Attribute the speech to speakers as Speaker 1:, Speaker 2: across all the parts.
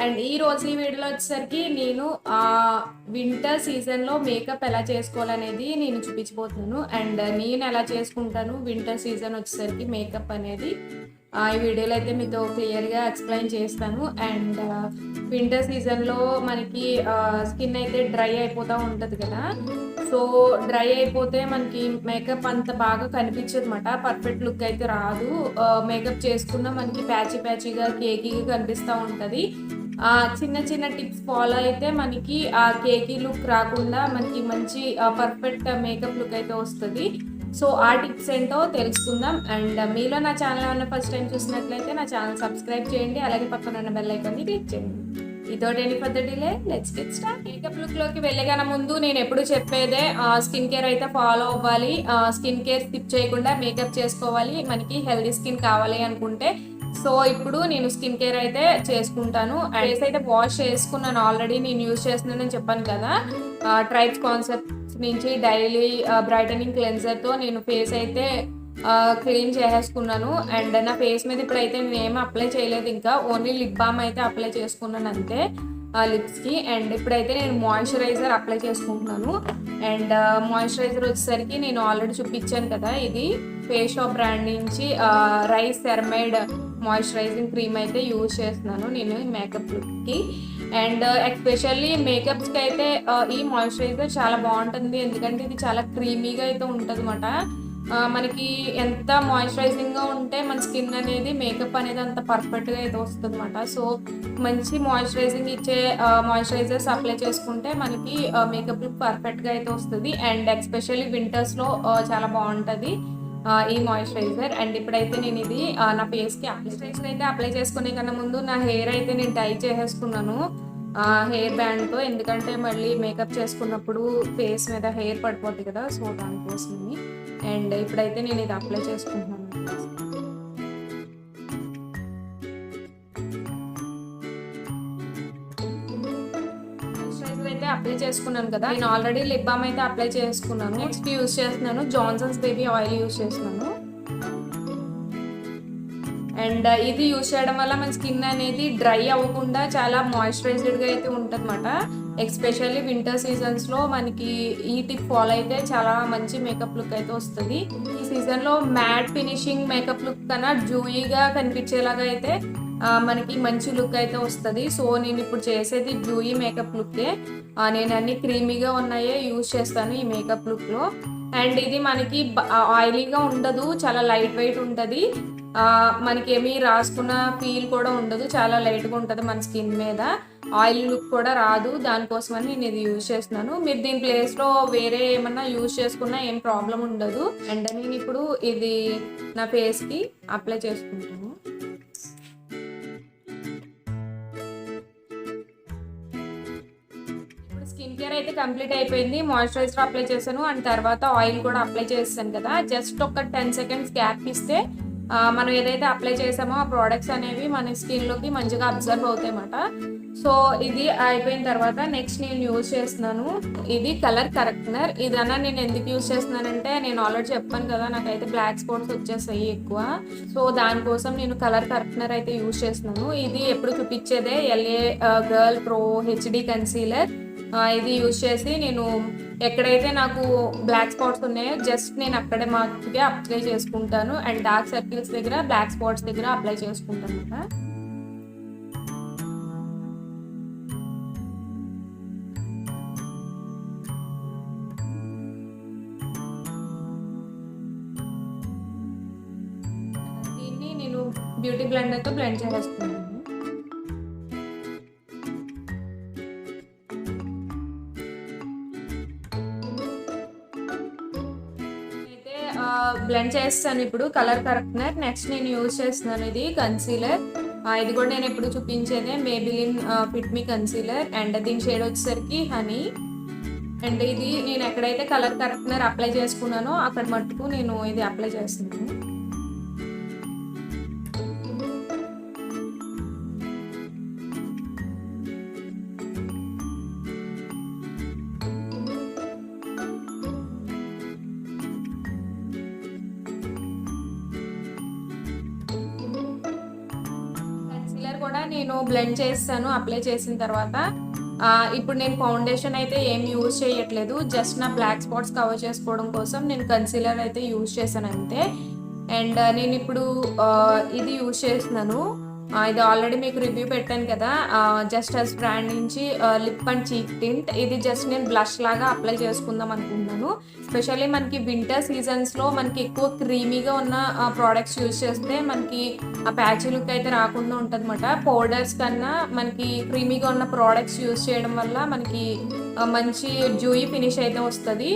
Speaker 1: And ఈ రోజు ఈ వీడియోలో వచ్చేసరికి నేను వింటర్ సీజన్లో మేకప్ ఎలా చేసుకోవాలనేది నేను చూపించబోతున్నాను. అండ్ నేను ఎలా చేసుకుంటాను వింటర్ సీజన్ వచ్చేసరికి మేకప్ అనేది ఈ వీడియోలో అయితే మీతో క్లియర్గా ఎక్స్ప్లెయిన్ చేస్తాను. అండ్ వింటర్ సీజన్లో మనకి స్కిన్ అయితే డ్రై అయిపోతూ ఉంటుంది కదా. సో డ్రై అయిపోతే మనకి మేకప్ అంత బాగా కనిపించదు అనమాట, పర్ఫెక్ట్ లుక్ అయితే రాదు. మేకప్ చేసుకున్న మనకి ప్యాచీ ప్యాచీగా కేకీగా కనిపిస్తూ ఉంటుంది. చిన్న చిన్న టిప్స్ ఫాలో అయితే మనకి ఆ కేకీ లుక్ రాకుండా మనకి మంచి పర్ఫెక్ట్ మేకప్ లుక్ అయితే వస్తుంది. సో ఆ టిప్స్ ఏంటో తెలుసుకుందాం. అండ్ మీలో నా ఛానల్ ఏమన్నా ఫస్ట్ టైం చూసినట్లయితే నా ఛానల్ సబ్స్క్రైబ్ చేయండి, అలాగే పక్కన ఉన్న బెల్ ఐకాన్ని క్లిక్ చేయండి. Without any further delay let's get start. Makeup look లోకి వెళ్ళగానే ముందు నేను ఎప్పుడు చెప్పేదే స్కిన్ కేర్ అయితే ఫాలో అవ్వాలి. స్కిన్ కేర్ స్కిప్ చేయకుండా మేకప్ చేసుకోవాలి, మనకి హెల్దీ స్కిన్ కావాలి అనుకుంటే. సో ఇప్పుడు నేను స్కిన్ కేర్ అయితే చేసుకుంటాను. ఫేస్ అయితే వాష్ చేసుకున్నాను ఆల్రెడీ, నేను యూజ్ చేస్తున్నానని చెప్పాను కదా. ట్రైబ్స్ కాన్సెప్ట్ నుంచి డైలీ బ్రైటనింగ్ క్లెన్జర్తో నేను ఫేస్ అయితే క్లీన్ చేసేసుకున్నాను. అండ్ నా ఫేస్ మీద ఇప్పుడైతే నేను ఏమీ అప్లై చేయలేదు, ఇంకా ఓన్లీ లిప్ బామ్ అయితే అప్లై చేసుకున్నాను అంతే లిప్స్కి. అండ్ ఇప్పుడైతే నేను మాయిశ్చరైజర్ అప్లై చేసుకుంటున్నాను. అండ్ మాయిశ్చరైజర్ వచ్చేసరికి నేను ఆల్రెడీ చూపించాను కదా, ఇది ఫేస్ షాప్ బ్రాండ్ నుంచి రైస్ సెరమైడ్ మాయిశ్చరైజింగ్ క్రీమ్ అయితే యూజ్ చేస్తున్నాను నేను మేకప్ లుక్కి. అండ్ ఎస్పెషల్లీ మేకప్స్కి అయితే ఈ మాయిశ్చరైజర్ చాలా బాగుంటుంది, ఎందుకంటే ఇది చాలా క్రీమీగా అయితే ఉంటుంది అన్నమాట. మనకి ఎంత మాయిశ్చరైజింగ్గా ఉంటే మన స్కిన్ అనేది మేకప్ అనేది అంత పర్ఫెక్ట్గా అయితే వస్తుంది అన్నమాట. సో మంచి మాయిశ్చరైజింగ్ ఇచ్చే మాయిశ్చరైజర్స్ అప్లై చేసుకుంటే మనకి మేకప్ లుక్ పర్ఫెక్ట్గా అయితే వస్తుంది. అండ్ ఎస్పెషల్లీ వింటర్స్లో చాలా బాగుంటుంది ఈ మాయిశ్చరైజర్. అండ్ ఇప్పుడైతే నేను ఇది నా ఫేస్కి మాయిశ్చరైజర్ అయితే అప్లై చేసుకునే కన్నా ముందు నా హెయిర్ అయితే నేను టై చేసేసుకున్నాను హెయిర్ బ్యాండ్తో, ఎందుకంటే మళ్ళీ మేకప్ చేసుకున్నప్పుడు ఫేస్ మీద హెయిర్ పడిపోతుంది కదా, సో దానికోసమని. అండ్ ఇప్పుడైతే నేను ఇది అప్లై చేసుకుంటున్నాను. మాయిశ్చరైజర్ అయితే అప్లై చేసుకున్నాను కదా, నేను ఆల్రెడీ లిప్ బామ్ అయితే అప్లై చేసుకున్నాను. నెక్స్ట్ యూజ్ చేస్తున్నాను జాన్సన్స్ బేబీ ఆయిల్ యూజ్ చేస్తున్నాను. అండ్ ఇది యూజ్ చేయడం వల్ల మన స్కిన్ అనేది డ్రై అవ్వకుండా చాలా మాయిశ్చరైజ్డ్గా అయితే ఉంటుంది అన్నమాట. ఎస్పెషల్లీ వింటర్ సీజన్స్లో మనకి ఈ టిప్ ఫాలో అయితే చాలా మంచి మేకప్ లుక్ అయితే వస్తుంది. ఈ సీజన్లో మ్యాట్ ఫినిషింగ్ మేకప్ లుక్ కన్నా జూయీగా కనిపించేలాగా అయితే మనకి మంచి లుక్ అయితే వస్తుంది. సో నేను ఇప్పుడు చేసేది జూయీ మేకప్ లుక్కే. నేను అన్ని క్రీమీగా ఉన్నాయే యూజ్ చేస్తాను ఈ మేకప్ లుక్లో. అండ్ ఇది మనకి ఆయిలీగా ఉండదు, చాలా లైట్ వెయిట్ ఉంటుంది. మనకి ఏమీ రాసుకున్న ఫీల్ కూడా ఉండదు, చాలా లైట్గా ఉంటుంది మన స్కిన్ మీద, ఆయిల్ లుక్ కూడా రాదు. దానికోసమని నేను ఇది యూజ్ చేస్తున్నాను. మీరు దీని ప్లేస్లో వేరే ఏమన్నా యూజ్ చేసుకున్నా ఏం ప్రాబ్లం ఉండదు. అండ్ నేను ఇప్పుడు ఇది నా ఫేస్కి అప్లై చేసుకుంటాను. స్కిన్ కేర్ అయితే కంప్లీట్ అయిపోయింది, మాయిశ్చరైజర్ అప్లై చేశాను అండ్ తర్వాత ఆయిల్ కూడా అప్లై చేసాను కదా. జస్ట్ ఒక 10 సెకండ్స్ గ్యాప్ ఇస్తే మనం ఏదైతే అప్లై చేసామో ఆ ప్రోడక్ట్స్ అనేవి మన స్కిన్లోకి మంచిగా అబ్జర్వ్ అవుతాయి అన్నమాట. సో ఇది అయిపోయిన తర్వాత నెక్స్ట్ నేను యూజ్ చేస్తున్నాను ఇది కలర్ కరెక్టనర్. ఇదన్నా నేను ఎందుకు యూజ్ చేస్తున్నానంటే, నేను ఆల్రెడీ చెప్పాను కదా నాకైతే బ్లాక్ స్పాట్స్ వచ్చేసాయి ఎక్కువ. సో దానికోసం నేను కలర్ కరెక్టనర్ అయితే యూజ్ చేస్తున్నాను. ఇది ఎప్పుడు చూపించేదే LA girl pro HD concealer. ఇది యూజ్ చేసి నేను ఎక్కడైతే నాకు బ్లాక్ స్పాట్స్ ఉన్నాయో జస్ట్ నేను అక్కడే మాత్రమే అప్లై చేసుకుంటాను. అండ్ డార్క్ సర్కిల్స్ దగ్గర, బ్లాక్ స్పాట్స్ దగ్గర అప్లై చేసుకుంటాను అన్నమాట. దీన్ని నేను బ్యూటీ బ్లెండర్తో బ్లెండ్ చేసేసుకున్నాను. బ్లెండ్ చేస్తాను ఇప్పుడు కలర్ కరెక్టనర్. నెక్స్ట్ నేను యూజ్ చేస్తున్నాను ఇది కన్సీలర్. ఇది కూడా నేను ఎప్పుడు చూపించేదే Maybelline fit me concealer. And దీని షేడ్ వచ్చేసరికి హనీ. అండ్ ఇది నేను ఎక్కడైతే కలర్ కరెక్టనర్ అప్లై చేసుకున్నానో అక్కడ మట్టుకు నేను ఇది అప్లై చేస్తున్నాను. కూడా నేను బ్లెండ్ చేస్తాను అప్లై చేసిన తర్వాత. ఇప్పుడు నేను ఫౌండేషన్ అయితే ఏం యూజ్ చేయట్లేదు. జస్ట్ నా బ్లాక్ స్పాట్స్ కవర్ చేసుకోవడం కోసం నేను కన్సీలర్ అయితే యూజ్ చేశాను అంతే. అండ్ నేను ఇప్పుడు ఇది యూజ్ చేస్తున్నాను. ఇది ఆల్రెడీ మీకు రివ్యూ పెట్టాను కదా, జస్టస్ బ్రాండ్ నుంచి లిప్ అండ్ చీక్ టింట్. ఇది జస్ట్ నేను బ్లష్ లాగా అప్లై చేసుకుందాం అనుకుంటున్నాను. స్పెషల్లీ మనకి వింటర్ సీజన్స్లో మనకి ఎక్కువ క్రీమీగా ఉన్న ప్రోడక్ట్స్ యూజ్ చేస్తే మనకి ఆ ప్యాచీ లుక్ అయితే రాకుండా ఉంటుంది అన్నమాట. పౌడర్స్ కన్నా మనకి క్రీమీగా ఉన్న ప్రోడక్ట్స్ యూజ్ చేయడం వల్ల మనకి మంచి జ్యూయి ఫినిష్ అయితే వస్తుంది.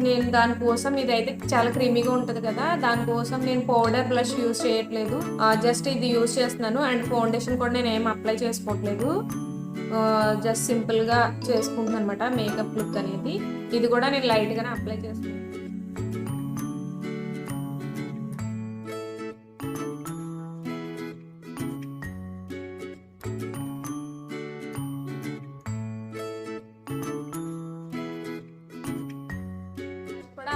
Speaker 1: నేను దానికోసం ఇదైతే చాలా క్రీమీగా ఉంటుంది కదా, దానికోసం నేను పౌడర్ బ్లష్ యూజ్ చేయట్లేదు. జస్ట్ ఇది యూజ్ చేస్తున్నాను. అండ్ ఫౌండేషన్ కూడా నేను ఏం అప్లై చేసుకోవట్లేదు. జస్ట్ సింపుల్గా చేసుకుంటున్నాను అనమాట మేకప్ లుక్ అనేది. ఇది కూడా నేను లైట్గానే అప్లై చేసుకుంటాను.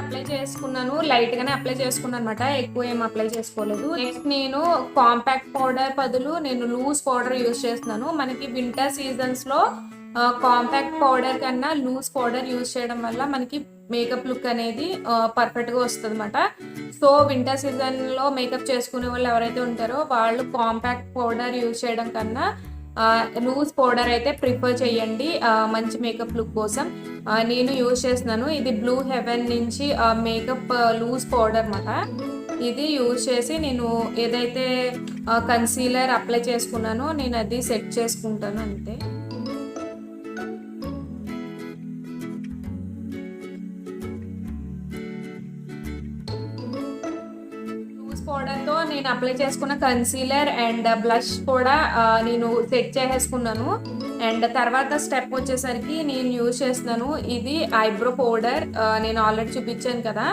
Speaker 1: అప్లై చేసుకున్నాను, లైట్ గానే అప్లై చేసుకున్నాను అనమాట, ఎక్కువ ఏం అప్లై చేసుకోలేదు. నెక్స్ట్ నేను కాంపాక్ట్ పౌడర్ బదులు నేను లూజ్ పౌడర్ యూజ్ చేస్తున్నాను. మనకి వింటర్ సీజన్స్ లో కాంపాక్ట్ పౌడర్ కన్నా లూజ్ పౌడర్ యూజ్ చేయడం వల్ల మనకి మేకప్ లుక్ అనేది పర్ఫెక్ట్ గా వస్తుంది అనమాట. సో వింటర్ సీజన్ లో మేకప్ చేసుకునే వాళ్ళు ఎవరైతే ఉంటారో వాళ్ళు కాంపాక్ట్ పౌడర్ యూజ్ చేయడం కన్నా లూజ్ పౌడర్ అయితే ప్రిఫర్ చేయండి మంచి మేకప్ లుక్ కోసం. నేను యూజ్ చేస్తున్నాను ఇది బ్లూ హెవెన్ నుంచి మేకప్ లూజ్ పౌడర్ అన్నమాట. ఇది యూజ్ చేసి నేను ఏదైతే కన్సీలర్ అప్లై చేసుకున్నానో నేను అది సెట్ చేసుకుంటాను అంతే. పౌడర్తో నేను అప్లై చేసుకున్న కన్సీలర్ అండ్ బ్లష్ కూడా నేను సెట్ చేసేసుకున్నాను. అండ్ తర్వాత స్టెప్ వచ్చేసరికి నేను యూజ్ చేస్తున్నాను ఇది ఐబ్రో పౌడర్. నేను ఆల్రెడీ చూపించాను కదా,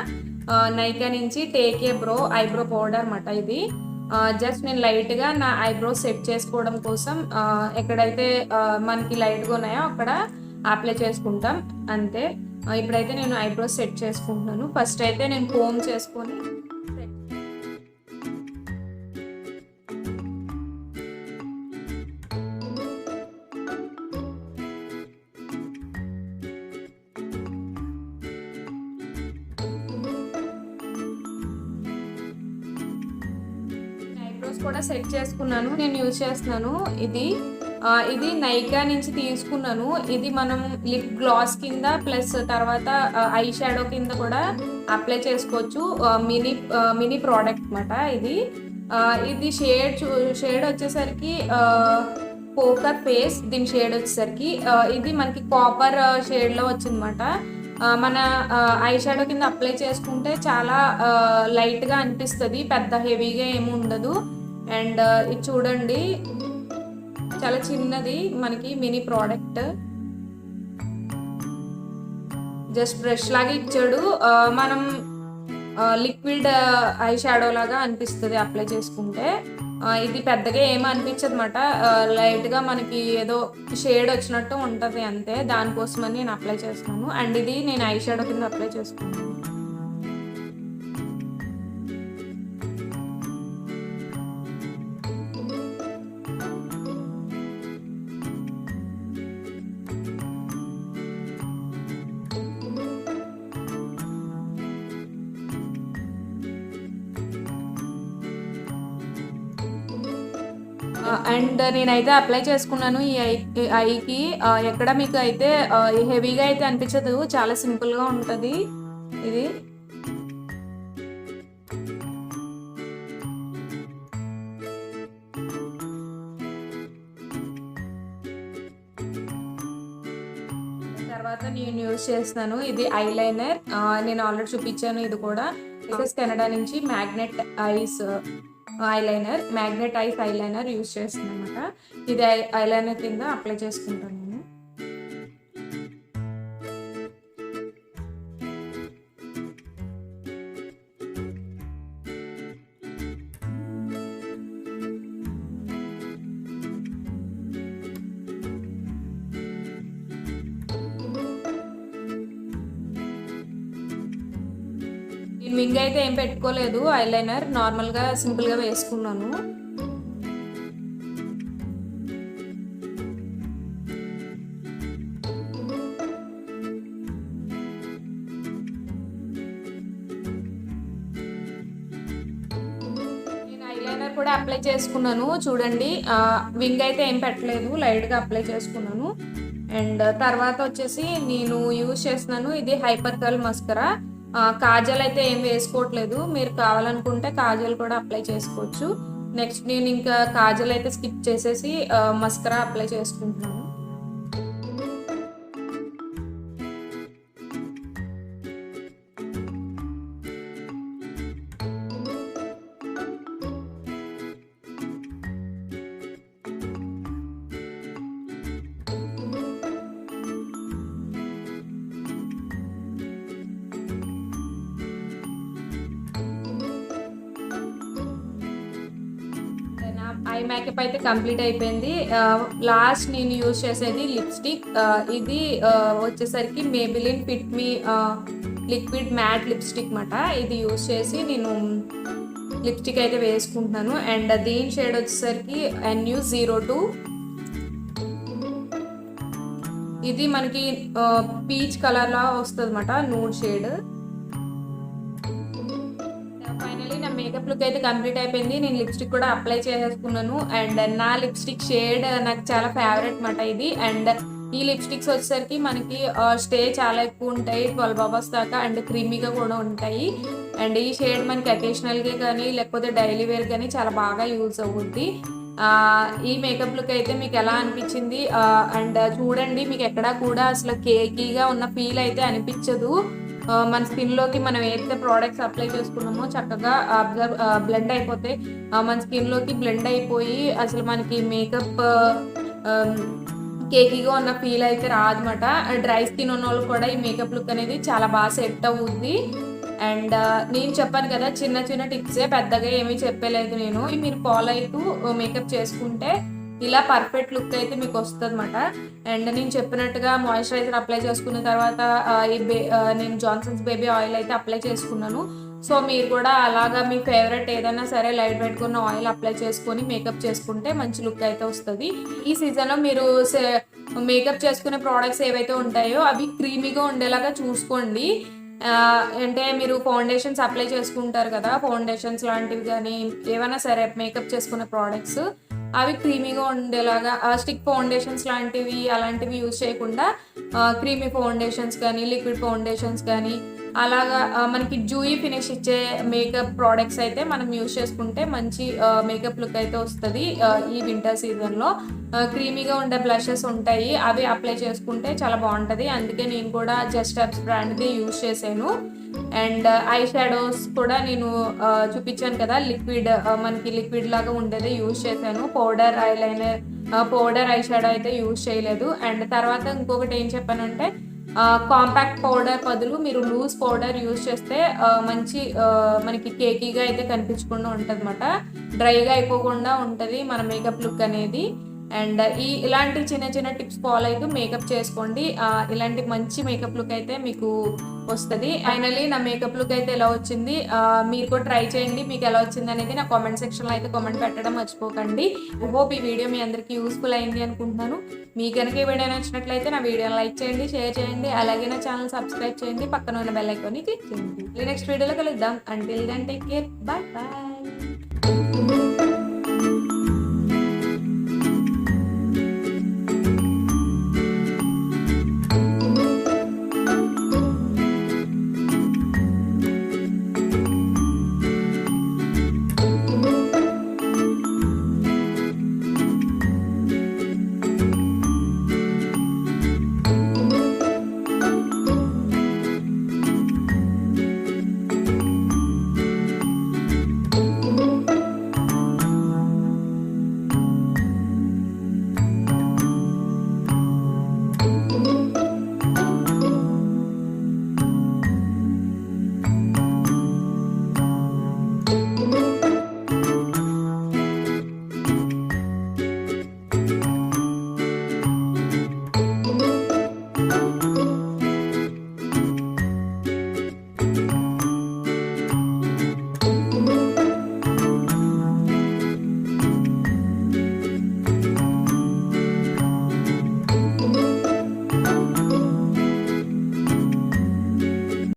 Speaker 1: నైకా నుంచి take a bro eyebrow powder అన్నమాట. ఇది జస్ట్ నేను లైట్గా నా ఐబ్రో సెట్ చేసుకోవడం కోసం ఎక్కడైతే మనకి లైట్గా ఉన్నాయో అక్కడ అప్లై చేసుకుంటాం అంతే. ఇప్పుడైతే నేను ఐబ్రో సెట్ చేసుకుంటున్నాను. ఫస్ట్ అయితే నేను కోమ్ చేసుకొని కూడా సెట్ చేసుకున్నాను. నేను యూజ్ చేస్తున్నాను ఇది నైకా నుంచి తీసుకున్నాను. ఇది మనం లిప్ గ్లాస్ కింద ప్లస్ తర్వాత ఐ షాడో కింద కూడా అప్లై చేసుకోవచ్చు. మినీ ప్రోడక్ట్ అన్నమాట. ఇది షేడ్ వచ్చేసరికి పోకర్ ఫేస్. దీని షేడ్ వచ్చేసరికి ఇది మనకి కాపర్ షేడ్లో వచ్చిందన్నమాట. మన ఐ షాడో కింద అప్లై చేసుకుంటే చాలా లైట్గా అనిపిస్తుంది, పెద్ద హెవీగా ఏమి ఉండదు. అండ్ ఇది చూడండి చాలా చిన్నది మనకి మినీ ప్రోడక్ట్. జస్ట్ బ్రష్ లాగా ఇచ్చాడు, మనం లిక్విడ్ ఐ షాడో లాగా అనిపిస్తుంది అప్లై చేసుకుంటే. ఇది పెద్దగా ఏమీ అనిపించదు అనమాట, లైట్గా మనకి ఏదో షేడ్ వచ్చినట్టు ఉంటుంది అంతే. దానికోసమని నేను అప్లై చేస్తున్నాను. అండ్ ఇది నేను ఐ షాడో కింద అప్లై చేసుకున్నాను. అండ్ నేనైతే అప్లై చేసుకున్నాను ఈ ఐకి. ఎక్కడ మీకు అయితే హెవీగా అయితే అనిపించదు, చాలా సింపుల్గా ఉంటుంది ఇది. తర్వాత నేను యూజ్ చేస్తున్నాను ఇది ఐలైనర్. నేను ఆల్రెడీ చూపించాను. ఇది కూడా కెనడా నుంచి మ్యాగ్నెట్ ఐస్ ఐలైనర్ యూజ్ చేస్తున్నాను అనమాట. ఇది ఐలైనర్ కింద అప్లై చేసుకుంటాను నేను. వింగ్ అయితే ఏం పెట్టుకోలేదు, ఐలైనర్ నార్మల్గా సింపుల్గా వేసుకున్నాను. కూడా అప్లై చేసుకున్నాను చూడండి. వింగ్ అయితే ఏం పెట్టలేదు, లైట్గా అప్లై చేసుకున్నాను. అండ్ తర్వాత వచ్చేసి నేను యూజ్ చేస్తున్నాను ఇది హైపర్ కర్ల్ మస్కరా. కాజల్ అయితే ఏం వేసుకోవట్లేదు, మీరు కావాలనుకుంటే కాజల్ కూడా అప్లై చేసుకోవచ్చు. నెక్స్ట్ నేను ఇంకా కాజల్ అయితే స్కిప్ చేసేసి మస్కరా అప్లై చేసుకుంటున్నాను. ఐ మేకప్ అయితే కంప్లీట్ అయిపోయింది. లాస్ట్ నేను యూజ్ చేసేది లిప్స్టిక్. ఇది వచ్చేసరికి మేబిలిన్ ఫిట్ మీ లిక్విడ్ మ్యాట్ లిప్స్టిక్ మాట. ఇది యూజ్ చేసి నేను లిప్స్టిక్ అయితే వేసుకుంటున్నాను. అండ్ దీని షేడ్ వచ్చేసరికి NU02. ఇది మనకి పీచ్ కలర్ లా వస్తుంది అన్నమాట, నూడ్ షేడ్. ఫైనలీ నా మేకప్ లుక్ అయితే కంప్లీట్ అయిపోయింది. నేను లిప్స్టిక్ కూడా అప్లై చేసేసుకున్నాను. అండ్ నా లిప్స్టిక్ షేడ్ నాకు చాలా ఫేవరెట్ మాట ఇది. అండ్ ఈ లిప్స్టిక్స్ వచ్చేసరికి మనకి స్టే చాలా ఎక్కువ ఉంటాయి, 12 అవర్స్ దాకా. అండ్ క్రీమీగా కూడా ఉంటాయి. అండ్ ఈ షేడ్ మనకి అకేషనల్గా కానీ లేకపోతే డైలీ వేర్ కానీ చాలా బాగా యూజ్ అవుద్ది. ఈ మేకప్ లుక్ అయితే మీకు ఎలా అనిపించింది? అండ్ చూడండి, మీకు ఎక్కడా కూడా అసలు కేకీగా ఉన్న ఫీల్ అయితే అనిపించదు. మన స్కిన్లోకి మనం ఏదైతే ప్రోడక్ట్స్ అప్లై చేసుకున్నామో చక్కగా బ్లెండ్ అయిపోతే మన స్కిన్లోకి బ్లెండ్ అయిపోయి అసలు మనకి మేకప్ కేకీగా ఉన్న ఫీల్ అయితే రాదన్నమాట. డ్రై స్కిన్ ఉన్న వాళ్ళు కూడా ఈ మేకప్ లుక్ అనేది చాలా బాగా సెట్ అవుద్ది. అండ్ నేను చెప్పాను కదా, చిన్న చిన్న టిప్సే, పెద్దగా ఏమీ చెప్పలేదు నేను. మీరు ఫాలో అవుతూ మేకప్ చేసుకుంటే ఇలా పర్ఫెక్ట్ లుక్ అయితే మీకు వస్తుంది అన్నమాట. అండ్ నేను చెప్పినట్టుగా మాయిశ్చరైజర్ అప్లై చేసుకున్న తర్వాత నేను జాన్సన్స్ బేబీ ఆయిల్ అయితే అప్లై చేసుకున్నాను. సో మీరు కూడా అలాగా మీ ఫేవరెట్ ఏదైనా సరే లైట్ పెట్టుకున్న ఆయిల్ అప్లై చేసుకొని మేకప్ చేసుకుంటే మంచి లుక్ అయితే వస్తుంది. ఈ సీజన్లో మీరు మేకప్ చేసుకునే ప్రోడక్ట్స్ ఏవైతే ఉంటాయో అవి క్రీమీగా ఉండేలాగా చూసుకోండి. అంటే మీరు ఫౌండేషన్స్ అప్లై చేసుకుంటారు కదా, ఫౌండేషన్స్ లాంటివి కానీ ఏమైనా సరే మేకప్ చేసుకునే ప్రోడక్ట్స్ అవి క్రీమీగా ఉండేలాగా, స్టిక్ ఫౌండేషన్స్ లాంటివి అలాంటివి యూజ్ చేయకుండా క్రీమీ ఫౌండేషన్స్ కానీ లిక్విడ్ ఫౌండేషన్స్ కానీ అలాగా మనకి జూయి ఫినిష్ ఇచ్చే మేకప్ ప్రోడక్ట్స్ అయితే మనం యూజ్ చేసుకుంటే మంచి మేకప్ లుక్ అయితే వస్తుంది. ఈ వింటర్ సీజన్లో క్రీమీగా ఉండే బ్లషెస్ ఉంటాయి, అవి అప్లై చేసుకుంటే చాలా బాగుంటుంది. అందుకే నేను కూడా జస్ట్ అప్స్ బ్రాండ్ది యూజ్ చేశాను. అండ్ ఐ షాడోస్ కూడా నేను చూపించాను కదా, లిక్విడ్ మనకి లిక్విడ్ లాగా ఉండేది యూజ్ చేశాను. Powder eyeliner powder eye shadow అయితే యూజ్ చేయలేదు. అండ్ తర్వాత ఇంకొకటి ఏం చెప్పానంటే కాంపాక్ట్ పౌడర్ బదులు మీరు లూజ్ పౌడర్ యూజ్ చేస్తే మంచి మనకి కేకీగా అయితే కనిపించకుండా ఉంటుంది అన్నమాట, డ్రైగా అయిపోకుండా ఉంటుంది మన మేకప్ లుక్ అనేది. అండ్ ఇలాంటి చిన్న చిన్న టిప్స్ ఫాలో అయితే మేకప్ చేసుకోండి, ఇలాంటి మంచి మేకప్ లుక్ అయితే మీకు వస్తుంది. ఫైనలీ నా మేకప్ లుక్ అయితే ఎలా వచ్చింది, మీరు కూడా ట్రై చేయండి. మీకు ఎలా వచ్చింది అనేది నా కామెంట్ సెక్షన్లో అయితే కామెంట్ పెట్టడం మర్చిపోకండి. హోప్ ఈ వీడియో మీ అందరికీ యూస్ఫుల్ అయింది అనుకుంటున్నాను. మీకు కనుక ఈ వీడియో నచ్చినట్లయితే నా వీడియోని లైక్ చేయండి, షేర్ చేయండి, అలాగే నా ఛానల్ సబ్స్క్రైబ్ చేయండి, పక్కన ఉన్న బెల్ ఐకాన్ని క్లిక్ చేయండి. నెక్స్ట్ వీడియోలో కలుద్దాం. Until then take care, bye bye.